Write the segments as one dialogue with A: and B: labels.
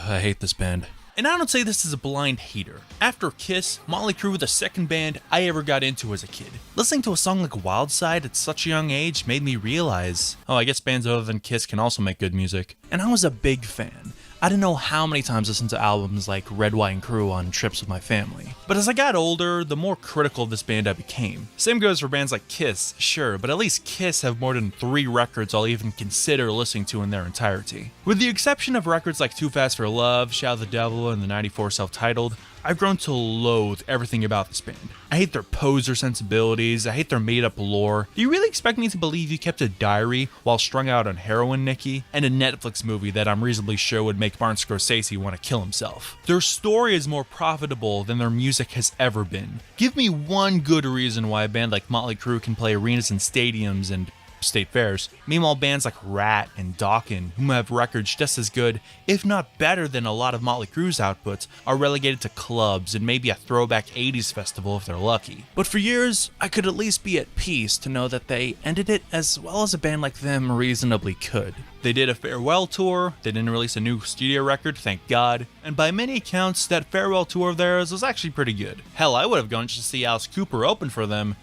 A: I hate this band. And I don't say this as a blind hater. After Kiss, Mötley Crüe were the second band I ever got into as a kid. Listening to a song like Wild Side at such a young age made me realize, I guess bands other than Kiss can also make good music. And I was a big fan. I don't know how many times I listened to albums like Red, White, and Crew on trips with my family. But as I got older, the more critical of this band I became. Same goes for bands like Kiss, sure, but at least Kiss have more than 3 records I'll even consider listening to in their entirety. With the exception of records like Too Fast for Love, Shout at the Devil, and the '94 self-titled, I've grown to loathe everything about this band. I hate their poser sensibilities, I hate their made-up lore. Do you really expect me to believe you kept a diary while strung out on heroin, Nikki? And a Netflix movie that I'm reasonably sure would make Martin Scorsese want to kill himself. Their story is more profitable than their music has ever been. Give me one good reason why a band like Mötley Crüe can play arenas and stadiums and state fairs. Meanwhile, bands like Rat and Dokken, whom have records just as good, if not better than a lot of Mötley Crüe's outputs, are relegated to clubs and maybe a throwback 80s festival if they're lucky. But for years, I could at least be at peace to know that they ended it as well as a band like them reasonably could. They did a farewell tour, they didn't release a new studio record, thank God, and by many accounts, that farewell tour of theirs was actually pretty good. Hell, I would have gone just to see Alice Cooper open for them,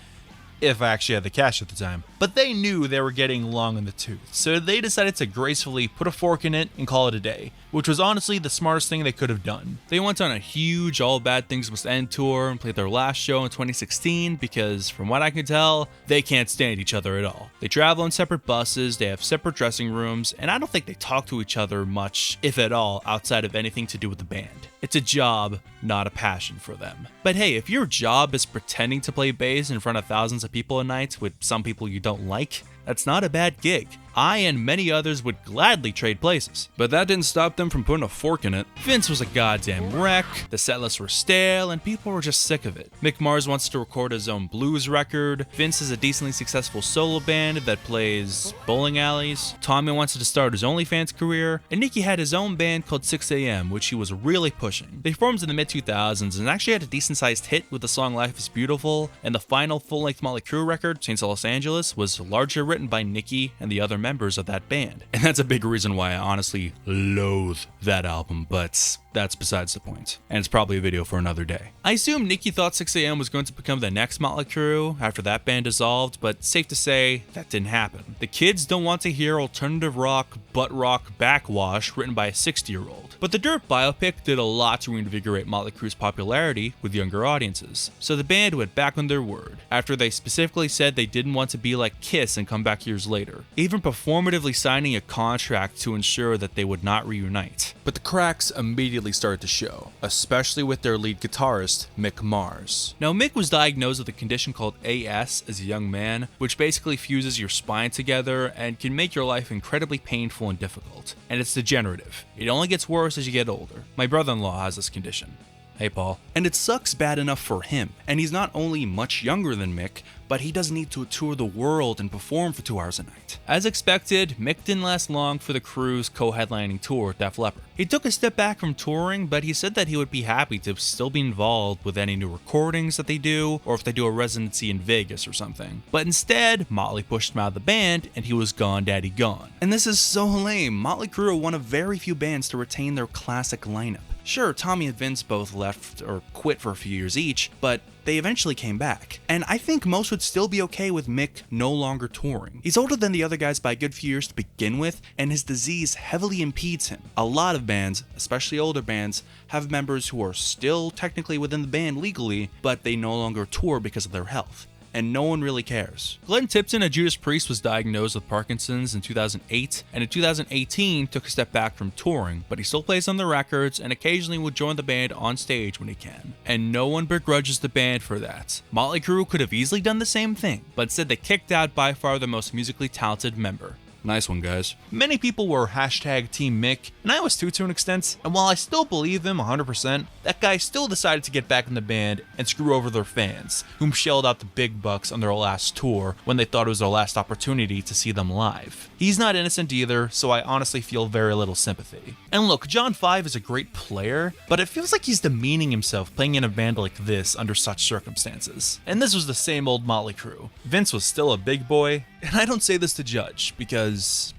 A: if I actually had the cash at the time. But they knew they were getting long in the tooth, so they decided to gracefully put a fork in it and call it a day, which was honestly the smartest thing they could have done. They went on a huge All Bad Things Must End tour and played their last show in 2016 because, from what I can tell, they can't stand each other at all. They travel in separate buses, they have separate dressing rooms, and I don't think they talk to each other much, if at all, outside of anything to do with the band. It's a job, not a passion for them. But hey, if your job is pretending to play bass in front of thousands of people a night with some people you don't like, that's not a bad gig. I and many others would gladly trade places, but that didn't stop them from putting a fork in it. Vince was a goddamn wreck, the setlists were stale, and people were just sick of it. Mick Mars wants to record his own blues record, Vince is a decently successful solo band that plays bowling alleys, Tommy wanted to start his OnlyFans career, and Nikki had his own band called Sixx which he was really pushing. They formed in the mid-2000s and actually had a decent-sized hit with the song Life is Beautiful, and the final full-length Mötley Crüe record, Saints of Los Angeles, was largely written by Nikki and the other members of that band. And that's a big reason why I honestly loathe that album, but that's besides the point. And it's probably a video for another day. I assume Nikki thought Sixx was going to become the next Mötley Crüe after that band dissolved, but safe to say, that didn't happen. The kids don't want to hear alternative rock, butt rock backwash written by a 60-year-old. But the Dirt biopic did a lot to reinvigorate Mötley Crüe's popularity with younger audiences. So the band went back on their word, after they specifically said they didn't want to be like Kiss and come back years later, even performatively signing a contract to ensure that they would not reunite. But the cracks immediately started to show, especially with their lead guitarist, Mick Mars. Now, Mick was diagnosed with a condition called AS as a young man, which basically fuses your spine together and can make your life incredibly painful and difficult. And it's degenerative. It only gets worse as you get older. My brother-in-law has this condition. Hey, Paul. And it sucks bad enough for him. And he's not only much younger than Mick, but he doesn't need to tour the world and perform for 2 hours a night. As expected, Mick didn't last long for the Crüe's co-headlining tour with Def Leppard. He took a step back from touring, but he said that he would be happy to still be involved with any new recordings that they do, or if they do a residency in Vegas or something. But instead, Motley pushed him out of the band, and he was gone daddy gone. And this is so lame. Mötley Crüe are one of very few bands to retain their classic lineup. Sure, Tommy and Vince both left or quit for a few years each, but they eventually came back. And I think most would still be okay with Mick no longer touring. He's older than the other guys by a good few years to begin with, and his disease heavily impedes him. A lot of bands, especially older bands, have members who are still technically within the band legally, but they no longer tour because of their health. And no one really cares. Glenn Tipton, a Judas Priest, was diagnosed with Parkinson's in 2008, and in 2018 took a step back from touring, but he still plays on the records and occasionally will join the band on stage when he can. And no one begrudges the band for that. Mötley Crüe could have easily done the same thing, but instead they kicked out by far the most musically talented member. Nice one, guys. Many people were hashtag Team Mick, and I was too to an extent, and while I still believe him 100%, that guy still decided to get back in the band and screw over their fans, whom shelled out the big bucks on their last tour when they thought it was their last opportunity to see them live. He's not innocent either, so I honestly feel very little sympathy. And look, John 5 is a great player, but it feels like he's demeaning himself playing in a band like this under such circumstances. And this was the same old Mötley Crüe. Vince was still a big boy, and I don't say this to judge, because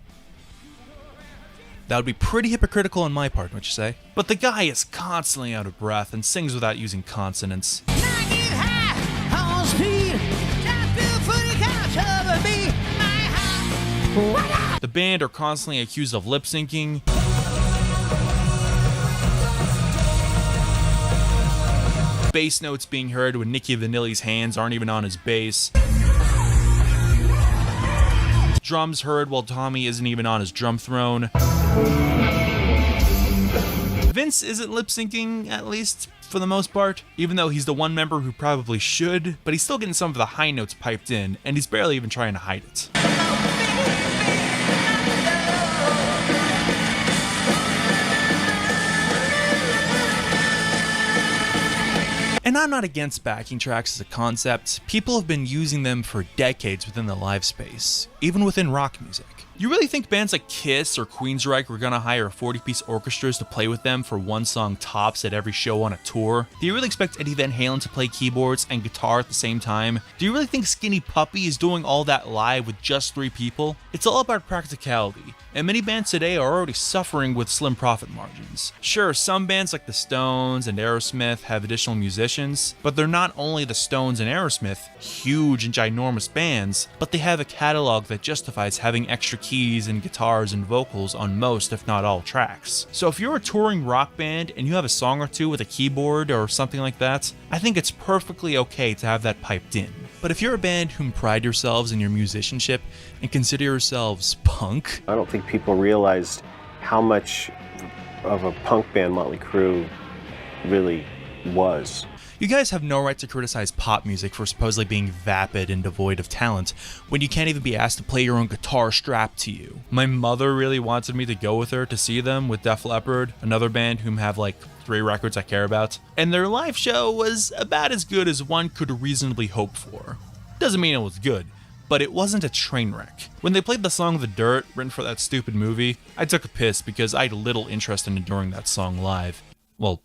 A: That would be pretty hypocritical on my part, don't you say? But the guy is constantly out of breath and sings without using consonants. The band are constantly accused of lip syncing. Bass notes being heard when Nikki Vanilli's hands aren't even on his bass. Drums heard while Tommy isn't even on his drum throne. Vince isn't lip syncing, at least for the most part, even though he's the one member who probably should, but he's still getting some of the high notes piped in, and he's barely even trying to hide it. And I'm not against backing tracks as a concept. People have been using them for decades within the live space, even within rock music. You really think bands like Kiss or Queensryche were gonna hire 40-piece orchestras to play with them for one song tops at every show on a tour? Do you really expect Eddie Van Halen to play keyboards and guitar at the same time? Do you really think Skinny Puppy is doing all that live with just 3 people? It's all about practicality, and many bands today are already suffering with slim profit margins. Sure, some bands like the Stones and Aerosmith have additional musicians, but they're not only the Stones and Aerosmith, huge and ginormous bands, but they have a catalog that justifies having extra keys and guitars and vocals on most, if not all, tracks. So if you're a touring rock band and you have a song or two with a keyboard or something like that, I think it's perfectly okay to have that piped in. But if you're a band whom pride yourselves in your musicianship and consider yourselves punk,
B: I don't think people realized how much of a punk band Mötley Crüe really was.
A: You guys have no right to criticize pop music for supposedly being vapid and devoid of talent when you can't even be asked to play your own guitar strapped to you. My mother really wanted me to go with her to see them with Def Leppard, another band whom have like 3 records I care about, and their live show was about as good as one could reasonably hope for. Doesn't mean it was good, but it wasn't a train wreck. When they played the song The Dirt, written for that stupid movie, I took a piss because I had little interest in enduring that song live. Well,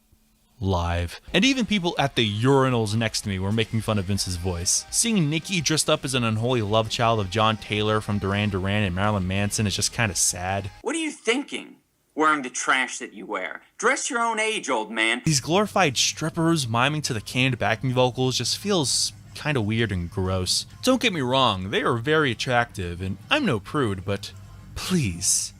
A: live. And even people at the urinals next to me were making fun of Vince's voice. Seeing Nikki dressed up as an unholy love child of John Taylor from Duran Duran and Marilyn Manson is just kind of sad.
C: What are you thinking? Wearing the trash that you wear. Dress your own age, old man.
A: These glorified strippers miming to the canned backing vocals just feels kind of weird and gross. Don't get me wrong, they are very attractive, and I'm no prude, but please,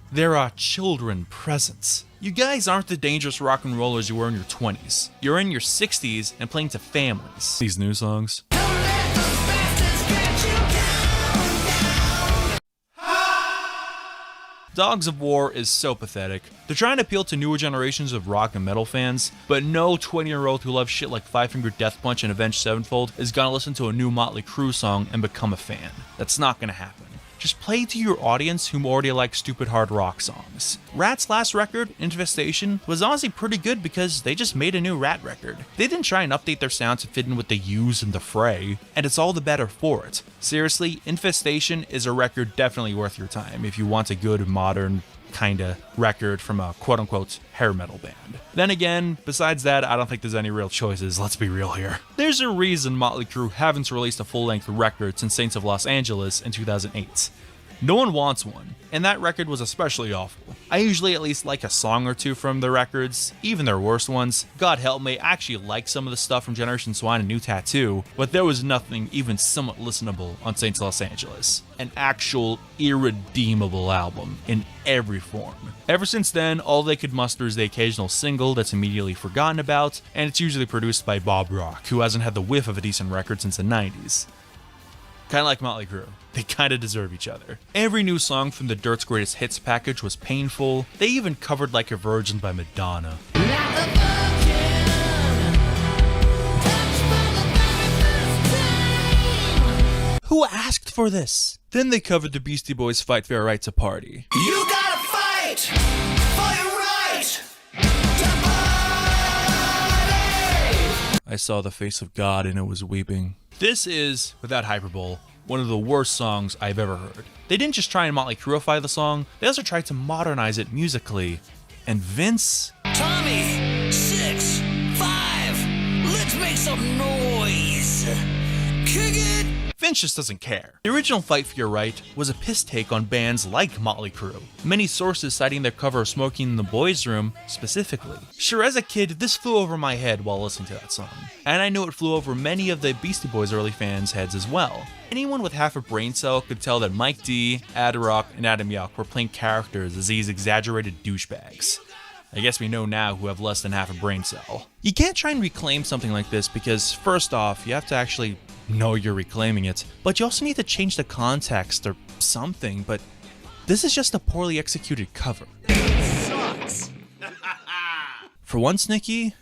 A: there are children present. You guys aren't the dangerous rock and rollers you were in your 20s. You're in your 60s and playing to families. These new songs. Dogs of War is so pathetic. They're trying to appeal to newer generations of rock and metal fans, but no 20-year-old who loves shit like Five Finger Death Punch and Avenged Sevenfold is gonna listen to a new Motley Crüe song and become a fan. That's not gonna happen. Just play to your audience whom already like stupid hard rock songs. Rat's last record, Infestation, was honestly pretty good because they just made a new Rat record. They didn't try and update their sound to fit in with the Used and the Fray, and it's all the better for it. Seriously, Infestation is a record definitely worth your time if you want a good, modern, kinda record from a quote-unquote hair metal band. Then again, besides that, I don't think there's any real choices, let's be real here. There's a reason Motley Crüe haven't released a full-length record since Saints of Los Angeles in 2008. No one wants one, and that record was especially awful. I usually at least like a song or two from the records, even their worst ones. God help me, I actually like some of the stuff from Generation Swine and New Tattoo, but there was nothing even somewhat listenable on Saints of Los Angeles. An actual irredeemable album in every form. Ever since then, all they could muster is the occasional single that's immediately forgotten about, and it's usually produced by Bob Rock, who hasn't had the whiff of a decent record since the 90s. Kinda like Motley Crüe. They kinda deserve each other. Every new song from the Dirt's Greatest Hits package was painful. They even covered Like a Virgin by Madonna. Who asked for this? Then they covered the Beastie Boys' Fight for Your Right to Party.
D: You gotta fight for your right to party.
A: I saw the face of God and it was weeping. This is, without hyperbole, one of the worst songs I've ever heard. They didn't just try and Motley Crüeify the song, they also tried to modernize it musically. And Vince...
D: Tommy, 6, 5, let's make some noise. Kick it.
A: Vince just doesn't care. The original Fight for Your Right was a piss take on bands like Motley Crüe, many sources citing their cover of Smoking in the Boys' Room specifically. Sure, as a kid, this flew over my head while listening to that song, and I knew it flew over many of the Beastie Boys early fans' heads as well. Anyone with half a brain cell could tell that Mike D, Adderrock, and Adam Yauch were playing characters as these exaggerated douchebags. I guess we know now who have less than half a brain cell. You can't try and reclaim something like this because, first off, you have to actually know you're reclaiming it, but you also need to change the context or something, but this is just a poorly executed cover.
D: Sucks.
A: For once, Nikki,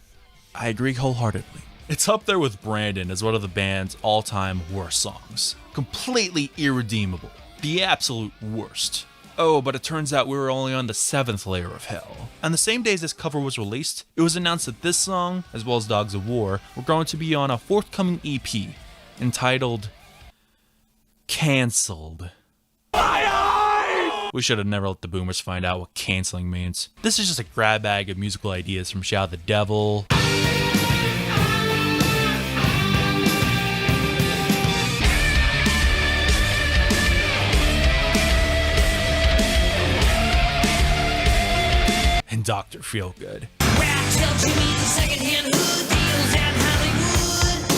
A: I agree wholeheartedly. It's up there with Brandon as one of the band's all-time worst songs. Completely irredeemable. The absolute worst. Oh, but it turns out we were only on the 7th layer of hell. On the same day as this cover was released, it was announced that this song, as well as Dogs of War, were going to be on a forthcoming EP entitled Cancelled. We should have never let the boomers find out what canceling means. This is just a grab bag of musical ideas from Shout the Devil, and Dr. Feelgood.
D: Where I tell Jimmy the second-hand hood deals at Hollywood.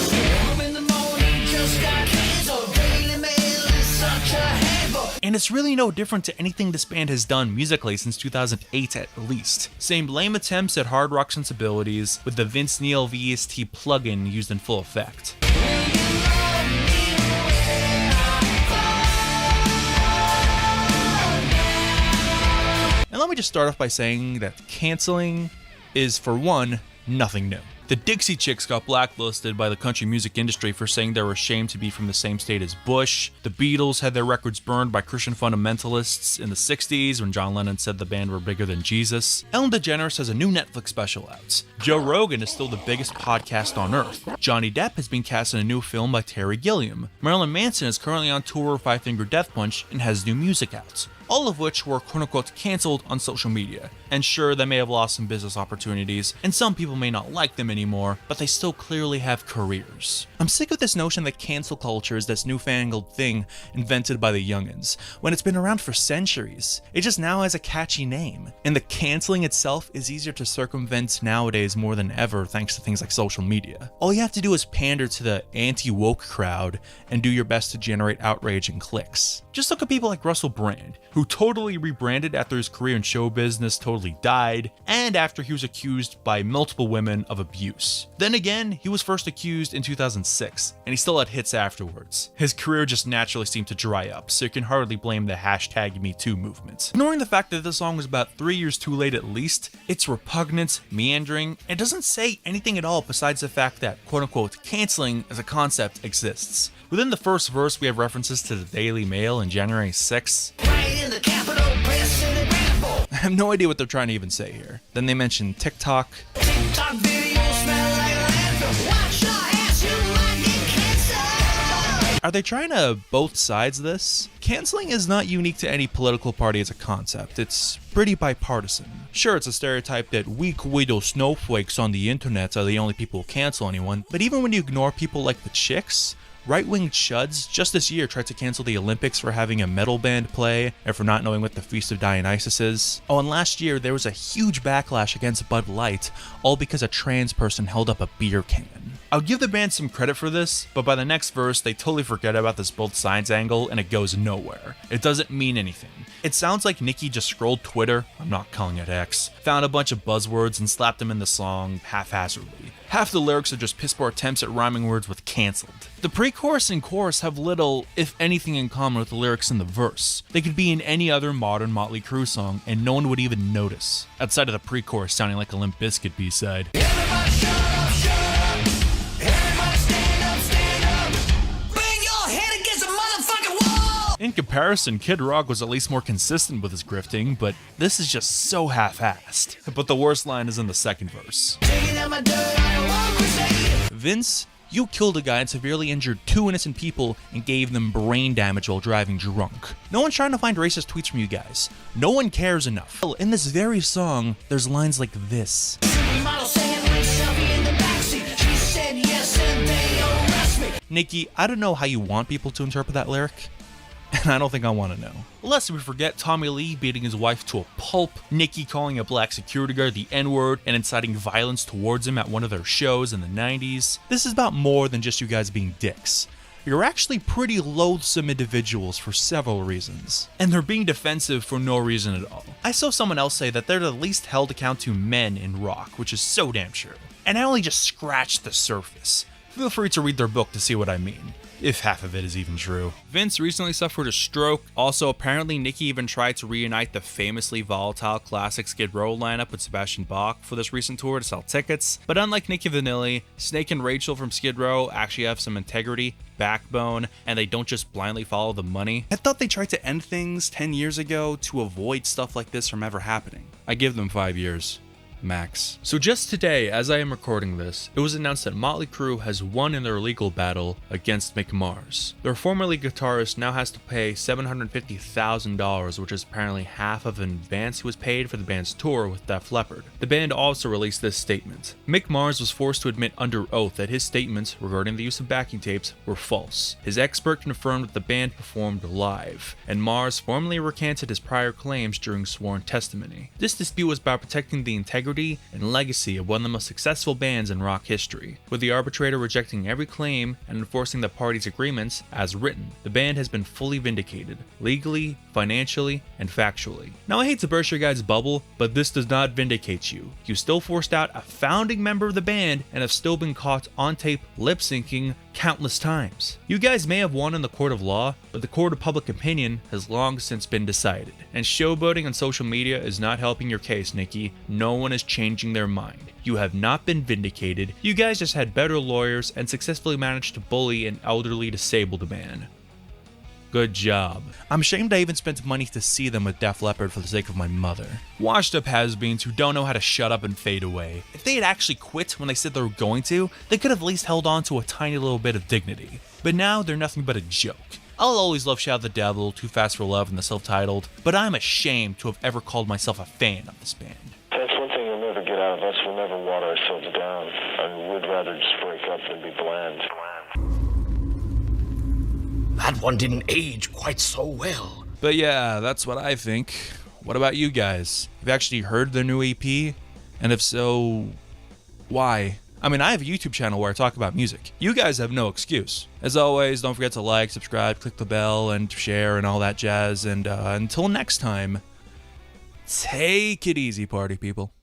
D: Home in the morning just got canceled. Daily Mail is such a handful.
A: And it's really no different to anything this band has done musically since 2008 at least. Same lame attempts at hard rock sensibilities with the Vince Neil VST plugin used in full effect. And let me just start off by saying that canceling is, for one, nothing new. The Dixie Chicks got blacklisted by the country music industry for saying they were ashamed to be from the same state as Bush. The Beatles had their records burned by Christian fundamentalists in the 60s when John Lennon said the band were bigger than Jesus. Ellen DeGeneres has a new Netflix special out. Joe Rogan is still the biggest podcast on earth. Johnny Depp has been cast in a new film by Terry Gilliam. Marilyn Manson is currently on tour with Five Finger Death Punch and has new music out. All of which were quote-unquote cancelled on social media. And sure, they may have lost some business opportunities, and some people may not like them anymore, but they still clearly have careers. I'm sick of this notion that cancel culture is this newfangled thing invented by the youngins, when it's been around for centuries. It just now has a catchy name. And the canceling itself is easier to circumvent nowadays more than ever thanks to things like social media. All you have to do is pander to the anti-woke crowd and do your best to generate outrage and clicks. Just look at people like Russell Brand, who totally rebranded after his career in show business totally died, and after he was accused by multiple women of abuse. Then again, he was first accused in 2006, and he still had hits afterwards. His career just naturally seemed to dry up, so you can hardly blame the #MeToo movement. Ignoring the fact that this song was about 3 years too late at least, it's repugnant, meandering, and doesn't say anything at all besides the fact that quote-unquote canceling as a concept exists. Within the first verse, we have references to the Daily Mail and January 6th.
D: Right in the capital, press in the ramble.
A: I have no idea what they're trying to even say here. Then they mention TikTok.
D: TikTok videos smell like landfill. Watch your ass, you might get canceled.
A: Are they trying to both sides this? Canceling is not unique to any political party as a concept. It's pretty bipartisan. Sure, it's a stereotype that weak widow snowflakes on the internet are the only people who cancel anyone, but even when you ignore people like the Chicks, right-wing chuds just this year tried to cancel the Olympics for having a metal band play and for not knowing what the Feast of Dionysus is. Oh, and last year there was a huge backlash against Bud Light, all because a trans person held up a beer can. I'll give the band some credit for this, but by the next verse they totally forget about this both sides angle and it goes nowhere. It doesn't mean anything. It sounds like Nikki just scrolled Twitter, I'm not calling it X, found a bunch of buzzwords and slapped them in the song haphazardly. Half the lyrics are just piss-poor attempts at rhyming words with cancelled. The pre-chorus and chorus have little, if anything, in common with the lyrics in the verse. They could be in any other modern Motley Crüe song and no one would even notice, outside of the pre-chorus sounding like a Limp Bizkit B-side.
D: Everybody shut up, shut up. Everybody stand up, stand up. Bang your head against a motherfucking wall.
A: In comparison, Kid Rock was at least more consistent with his grifting, but this is just so half-assed. But the worst line is in the second verse.
D: Taking out my dirt, I don't want crusade.
A: Vince, you killed a guy and severely injured 2 innocent people and gave them brain damage while driving drunk. No one's trying to find racist tweets from you guys. No one cares enough. In this very song, there's lines like this.
D: Model saying with selfie in the backseat. She said yes and they arrest me.
A: Nikki, I don't know how you want people to interpret that lyric, and I don't think I want to know. Lest we forget Tommy Lee beating his wife to a pulp, Nikki calling a black security guard the N-word and inciting violence towards him at one of their shows in the 90s. This is about more than just you guys being dicks. You're actually pretty loathsome individuals for several reasons, and they're being defensive for no reason at all. I saw someone else say that they're the least held account to men in rock, which is so damn true. And I only just scratched the surface. Feel free to read their book to see what I mean, if half of it is even true. Vince recently suffered a stroke. Also, apparently Nikki even tried to reunite the famously volatile classic Skid Row lineup with Sebastian Bach for this recent tour to sell tickets. But unlike Nikki Vanilli, Snake and Rachel from Skid Row actually have some integrity, backbone, and they don't just blindly follow the money. I thought they tried to end things 10 years ago to avoid stuff like this from ever happening. I give them 5 years. Max. So just today, as I am recording this, it was announced that Mötley Crüe has won in their legal battle against Mick Mars. Their former lead guitarist now has to pay $750,000, which is apparently half of an advance he was paid for the band's tour with Def Leppard. The band also released this statement. Mick Mars was forced to admit under oath that his statements regarding the use of backing tapes were false. His expert confirmed that the band performed live, and Mars formally recanted his prior claims during sworn testimony. This dispute was about protecting the integrity and legacy of one of the most successful bands in rock history. With the arbitrator rejecting every claim and enforcing the parties' agreements as written, the band has been fully vindicated, legally, financially, and factually. Now I hate to burst your guys' bubble, but this does not vindicate you. You still forced out a founding member of the band and have still been caught on tape lip-syncing countless times. You guys may have won in the court of law, but the court of public opinion has long since been decided. And showboating on social media is not helping your case, Nikki. No one is changing their mind. You have not been vindicated. You guys just had better lawyers and successfully managed to bully an elderly disabled man. Good job. I'm ashamed I even spent money to see them with Def Leppard for the sake of my mother. Washed up has-beens who don't know how to shut up and fade away. If they had actually quit when they said they were going to, they could have at least held on to a tiny little bit of dignity. But now they're nothing but a joke. I'll always love Shout the Devil, Too Fast for Love, and the self-titled, but I'm ashamed to have ever called myself a fan of this band.
E: That's one thing you'll never get out of us. We'll never water ourselves down. And we'd rather just break up than be bland.
F: That one didn't age quite so well.
A: But yeah, that's what I think. What about you guys? Have you actually heard their new EP? And if so, why? I mean, I have a YouTube channel where I talk about music. You guys have no excuse. As always, don't forget to like, subscribe, click the bell, and share, and all that jazz. And until next time, take it easy, party people.